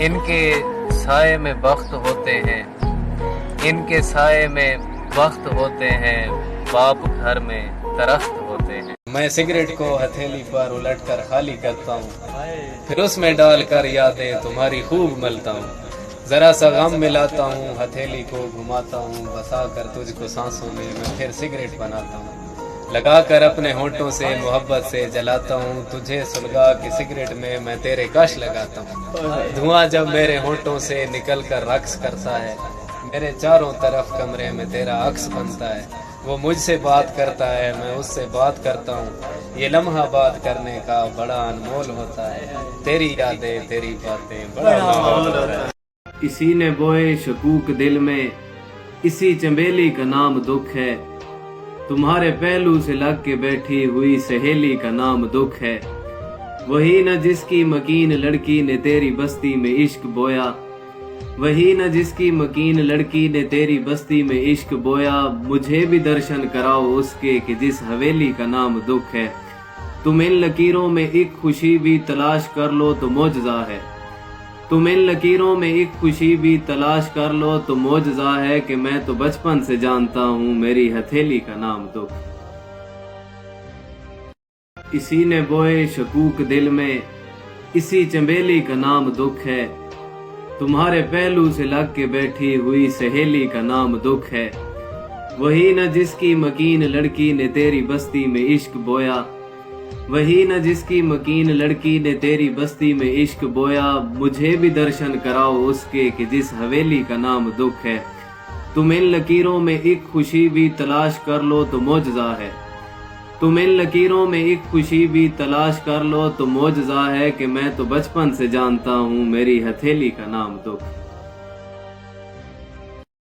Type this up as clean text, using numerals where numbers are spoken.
ان کے سائے میں وقت ہوتے ہیں، ان کے سائے میں وقت ہوتے ہیں، باپ گھر میں درخت ہوتے ہیں۔ میں سگریٹ کو ہتھیلی پر الٹ کر خالی کرتا ہوں، پھر اس میں ڈال کر یادیں تمہاری خوب ملتا ہوں۔ ذرا سا غم ملاتا ہوں، ہتھیلی کو گھماتا ہوں، بسا کر تجھ کو سانسوں میں میں پھر سگریٹ بناتا ہوں۔ لگا کر اپنے ہونٹوں سے محبت سے جلاتا ہوں، تجھے سلگا کے سگریٹ میں تیرے کش لگاتا ہوں۔ دھواں جب میرے ہونٹوں سے نکل کر رقص کرتا ہے، میرے چاروں طرف کمرے میں تیرا عکس بنتا ہے۔ وہ مجھ سے بات کرتا ہے، میں اس سے بات کرتا ہوں، یہ لمحہ بات کرنے کا بڑا انمول ہوتا ہے۔ تیری یادیں تیری باتیں بڑا انمول ہوتا ہے۔ اسی نے بوئے شکوک دل میں، اسی چنبیلی کا نام دکھ ہے، تمہارے پہلو سے لگ کے بیٹھی ہوئی سہیلی کا نام دکھ ہے۔ وہی نہ جس کی مکین لڑکی نے تیری بستی میں عشق بویا، وہی نہ جس کی مکین لڑکی نے تیری بستی میں عشق بویا، مجھے بھی درشن کراؤ اس کے کہ جس حویلی کا نام دکھ ہے۔ تم ان لکیروں میں ایک خوشی بھی تلاش کر لو تو معجزہ ہے، تم ان لکیروں میں ایک خوشی بھی تلاش کر لو تو معجزہ ہے کہ میں تو بچپن سے جانتا ہوں میری ہتھیلی کا نام دکھ۔ اسی نے بوئے شکوک دل میں، اسی چنبیلی کا نام دکھ ہے، تمہارے پہلو سے لگ کے بیٹھی ہوئی سہیلی کا نام دکھ ہے۔ وہی نہ جس کی مکین لڑکی نے تیری بستی میں عشق بویا، وہی نہ جس کی مکین لڑکی نے تیری بستی میں عشق بویا، مجھے بھی درشن کراؤ اس کے کہ جس حویلی کا نام دکھ ہے۔ تم ان لکیروں میں ایک خوشی بھی تلاش کر لو تو معجزہ ہے، تم ان لکیروں میں ایک خوشی بھی تلاش کر لو تو معجزہ ہے کہ میں تو بچپن سے جانتا ہوں میری ہتھیلی کا نام دکھ۔